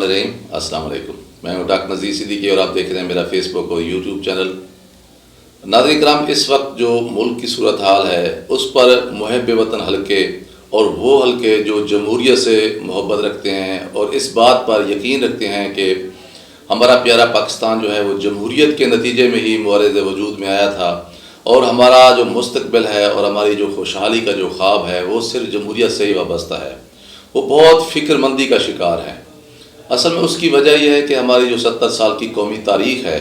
الرحمن الرحیم، السلام علیکم۔ میں ہوں ڈاکٹر نذیر صدیقی اور آپ دیکھ رہے ہیں میرا فیس بک اور یوٹیوب چینل۔ ناظرین کرام، اس وقت جو ملک کی صورتحال ہے اس پر محب وطن حلقے اور وہ حلقے جو جمہوریت سے محبت رکھتے ہیں اور اس بات پر یقین رکھتے ہیں کہ ہمارا پیارا پاکستان جو ہے وہ جمہوریت کے نتیجے میں ہی مورد وجود میں آیا تھا اور ہمارا جو مستقبل ہے اور ہماری جو خوشحالی کا جو خواب ہے وہ صرف جمہوریت سے ہی وابستہ ہے، وہ بہت فکر مندی کا شکار ہیں۔ اصل میں اس کی وجہ یہ ہے کہ ہماری جو 70 سال کی قومی تاریخ ہے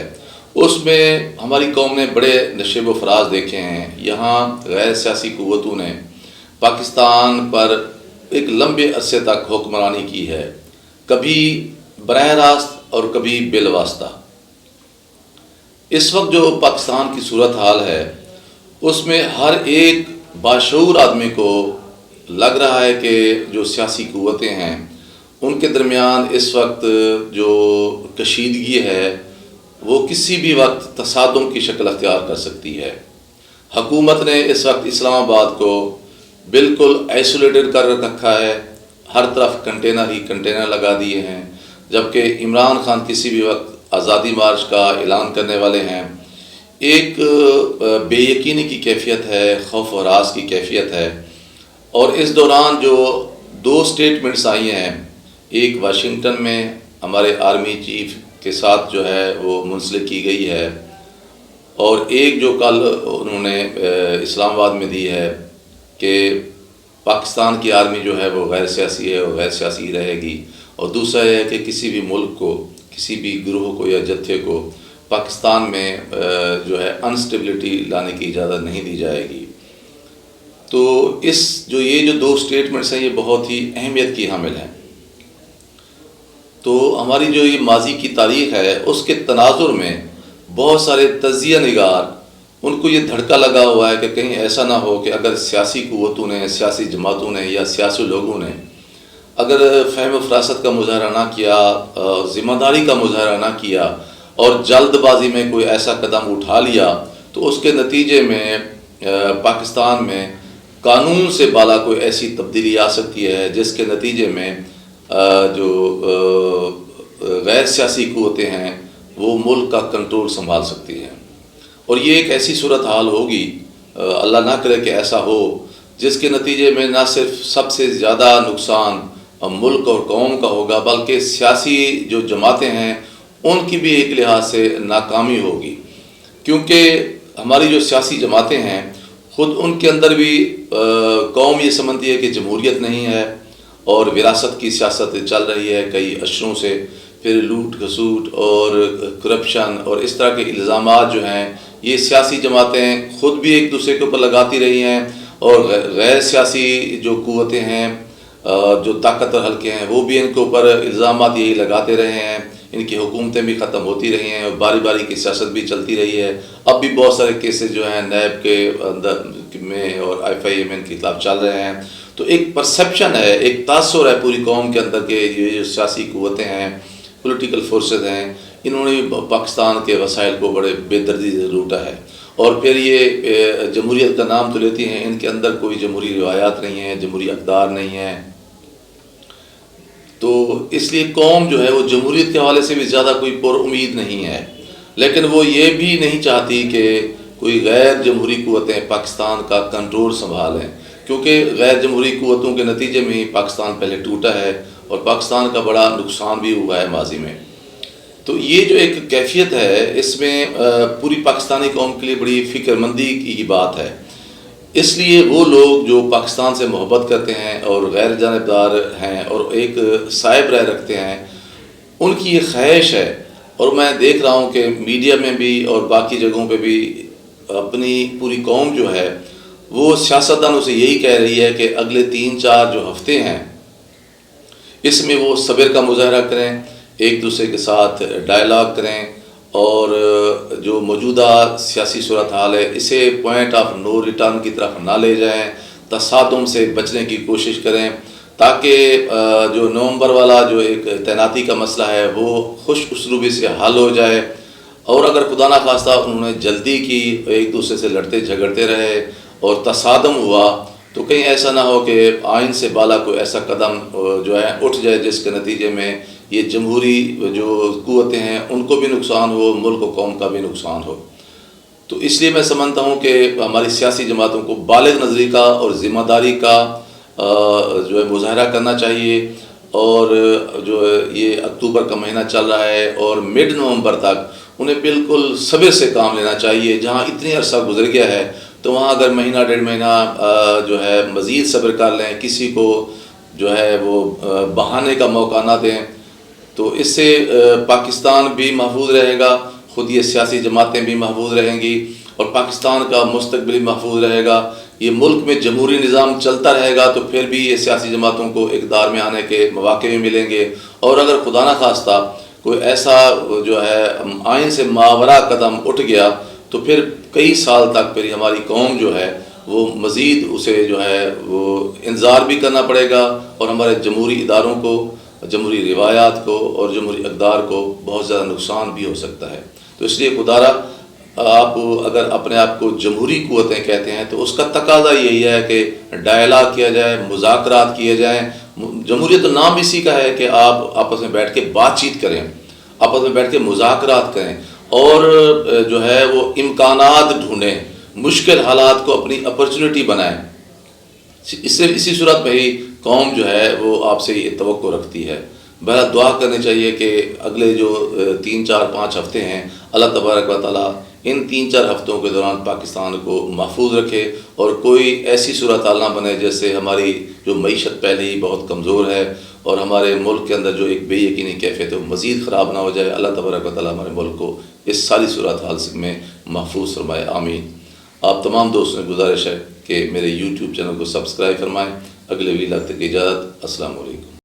اس میں ہماری قوم نے بڑے نشیب و فراز دیکھے ہیں۔ یہاں غیر سیاسی قوتوں نے پاکستان پر ایک لمبے عرصے تک حکمرانی کی ہے، کبھی براہ راست اور کبھی بالواسطہ۔ اس وقت جو پاکستان کی صورتحال ہے اس میں ہر ایک باشعور آدمی کو لگ رہا ہے کہ جو سیاسی قوتیں ہیں ان کے درمیان اس وقت جو کشیدگی ہے وہ کسی بھی وقت تصادم کی شکل اختیار کر سکتی ہے۔ حکومت نے اس وقت اسلام آباد کو بالکل آئسولیٹڈ کر رکھا ہے، ہر طرف کنٹینر ہی کنٹینر لگا دیے ہیں، جبکہ عمران خان کسی بھی وقت آزادی مارچ کا اعلان کرنے والے ہیں۔ ایک بے یقینی کی کیفیت ہے، خوف و ہراس کی کیفیت ہے، اور اس دوران جو 2 سٹیٹمنٹس آئی ہیں، ایک واشنگٹن میں ہمارے آرمی چیف کے ساتھ جو ہے وہ منسلک کی گئی ہے، اور ایک جو کل انہوں نے اسلام آباد میں دی ہے کہ پاکستان کی آرمی جو ہے وہ غیر سیاسی ہے اور غیر سیاسی رہے گی، اور دوسرا یہ ہے کہ کسی بھی ملک کو، کسی بھی گروہ کو یا جتھے کو پاکستان میں جو ہے انسٹیبلٹی لانے کی اجازت نہیں دی جائے گی۔ تو یہ جو 2 سٹیٹمنٹس ہیں یہ بہت ہی اہمیت کی حامل ہیں۔ تو ہماری جو یہ ماضی کی تاریخ ہے اس کے تناظر میں بہت سارے تجزیہ نگار ان کو یہ دھڑکا لگا ہوا ہے کہ کہیں ایسا نہ ہو کہ اگر سیاسی قوتوں نے، سیاسی جماعتوں نے یا سیاسی لوگوں نے اگر فہم و فراست کا مظاہرہ نہ کیا، ذمہ داری کا مظاہرہ نہ کیا اور جلد بازی میں کوئی ایسا قدم اٹھا لیا تو اس کے نتیجے میں پاکستان میں قانون سے بالا کوئی ایسی تبدیلی آ سکتی ہے جس کے نتیجے میں جو غیر سیاسی قوتیں ہیں وہ ملک کا کنٹرول سنبھال سکتی ہیں، اور یہ ایک ایسی صورتحال ہوگی، اللہ نہ کرے کہ ایسا ہو، جس کے نتیجے میں نہ صرف سب سے زیادہ نقصان ملک اور قوم کا ہوگا بلکہ سیاسی جو جماعتیں ہیں ان کی بھی ایک لحاظ سے ناکامی ہوگی، کیونکہ ہماری جو سیاسی جماعتیں ہیں خود ان کے اندر بھی قوم یہ سمجھتی ہے کہ جمہوریت نہیں ہے اور وراثت کی سیاست چل رہی ہے کئی اشروں سے، پھر لوٹ کھسوٹ اور کرپشن اور اس طرح کے الزامات جو ہیں یہ سیاسی جماعتیں خود بھی ایک دوسرے کے اوپر لگاتی رہی ہیں، اور غیر سیاسی جو قوتیں ہیں، جو طاقتور حلقے ہیں، وہ بھی ان کے اوپر الزامات یہی لگاتے رہے ہیں۔ ان کی حکومتیں بھی ختم ہوتی رہی ہیں اور باری باری کی سیاست بھی چلتی رہی ہے۔ اب بھی بہت سارے کیسز جو ہیں نیب کے اندر میں اور IFI میں ان کے خلاف چل رہے ہیں۔ تو ایک پرسیپشن ہے، ایک تاثر ہے پوری قوم کے اندر کہ یہ جو سیاسی قوتیں ہیں، پولیٹیکل فورسز ہیں، انہوں نے پاکستان کے وسائل کو بڑے بے دردی سے لوٹا ہے، اور پھر یہ جمہوریت کا نام تو لیتی ہیں، ان کے اندر کوئی جمہوری روایات نہیں ہیں، جمہوری اقدار نہیں ہیں۔ تو اس لیے قوم جو ہے وہ جمہوریت کے حوالے سے بھی زیادہ کوئی پر امید نہیں ہے، لیکن وہ یہ بھی نہیں چاہتی کہ کوئی غیر جمہوری قوتیں پاکستان کا کنٹرول سنبھالیں، کیونکہ غیر جمہوری قوتوں کے نتیجے میں ہی پاکستان پہلے ٹوٹا ہے اور پاکستان کا بڑا نقصان بھی ہوا ہے ماضی میں۔ تو یہ جو ایک کیفیت ہے اس میں پوری پاکستانی قوم کے لیے بڑی فکر مندی کی بات ہے۔ اس لیے وہ لوگ جو پاکستان سے محبت کرتے ہیں اور غیر جانبدار ہیں اور ایک صائب رائے رکھتے ہیں، ان کی یہ خواہش ہے، اور میں دیکھ رہا ہوں کہ میڈیا میں بھی اور باقی جگہوں پہ بھی اپنی پوری قوم جو ہے وہ سیاستدانوں سے یہی کہہ رہی ہے کہ اگلے 3-4 جو ہفتے ہیں اس میں وہ صبر کا مظاہرہ کریں، ایک دوسرے کے ساتھ ڈائلاگ کریں، اور جو موجودہ سیاسی صورتحال ہے اسے پوائنٹ آف نو ریٹرن کی طرف نہ لے جائیں، تصادم سے بچنے کی کوشش کریں، تاکہ جو نومبر والا جو ایک تعیناتی کا مسئلہ ہے وہ خوش اسلوبی سے حل ہو جائے، اور اگر خدا نہ خواستہ انہوں نے جلدی کی، ایک دوسرے سے لڑتے جھگڑتے رہے اور تصادم ہوا، تو کہیں ایسا نہ ہو کہ آئین سے بالا کوئی ایسا قدم جو ہے اٹھ جائے جس کے نتیجے میں یہ جمہوری جو قوتیں ہیں ان کو بھی نقصان ہو، ملک و قوم کا بھی نقصان ہو۔ تو اس لیے میں سمجھتا ہوں کہ ہماری سیاسی جماعتوں کو بالغ نظری کا اور ذمہ داری کا جو ہے مظاہرہ کرنا چاہیے، اور جو ہے یہ اکتوبر کا مہینہ چل رہا ہے اور مڈ نومبر تک انہیں بالکل صبر سے کام لینا چاہیے۔ جہاں اتنی عرصہ گزر گیا ہے تو وہاں اگر مہینہ ڈیڑھ مہینہ جو ہے مزید صبر کر لیں، کسی کو جو ہے وہ بہانے کا موقع نہ دیں، تو اس سے پاکستان بھی محفوظ رہے گا، خود یہ سیاسی جماعتیں بھی محفوظ رہیں گی، اور پاکستان کا مستقبل محفوظ رہے گا۔ یہ ملک میں جمہوری نظام چلتا رہے گا تو پھر بھی یہ سیاسی جماعتوں کو اقتدار میں آنے کے مواقع بھی ملیں گے، اور اگر خدا نہ خواستہ کوئی ایسا جو ہے آئین سے ماورا قدم اٹھ گیا تو پھر کئی سال تک پھر ہماری قوم جو ہے وہ مزید اسے جو ہے وہ انتظار بھی کرنا پڑے گا، اور ہمارے جمہوری اداروں کو، جمہوری روایات کو اور جمہوری اقدار کو بہت زیادہ نقصان بھی ہو سکتا ہے۔ تو اس لیے خدارہ آپ اگر اپنے آپ کو جمہوری قوتیں کہتے ہیں تو اس کا تقاضا یہی ہے کہ ڈائلاگ کیا جائے، مذاکرات کیے جائیں۔ جمہوریت تو نام اسی کا ہے کہ آپ آپس میں بیٹھ کے بات چیت کریں، آپس میں بیٹھ کے مذاکرات کریں، اور جو ہے وہ امکانات ڈھونڈیں، مشکل حالات کو اپنی اپرچونٹی بنائیں۔ اسی صورت میں ہی قوم جو ہے وہ آپ سے یہ توقع رکھتی ہے۔ بہرحال دعا کرنی چاہیے کہ اگلے جو 3 4 5 ہفتے ہیں، اللہ تبارک و تعالیٰ ان 3 4 ہفتوں کے دوران پاکستان کو محفوظ رکھے، اور کوئی ایسی صورتحال نہ بنے جیسے ہماری جو معیشت پہلے ہی بہت کمزور ہے اور ہمارے ملک کے اندر جو ایک بے یقینی کیفیت ہے وہ مزید خراب نہ ہو جائے۔ اللہ تبارک و تعالیٰ ہمارے ملک کو اس ساری صورتحال میں محفوظ فرمائے، آمین۔ آپ تمام دوستوں سے گزارش ہے کہ میرے یوٹیوب چینل کو سبسکرائب فرمائیں۔ اگلے ویلاگ تک کی اجازت، السلام علیکم۔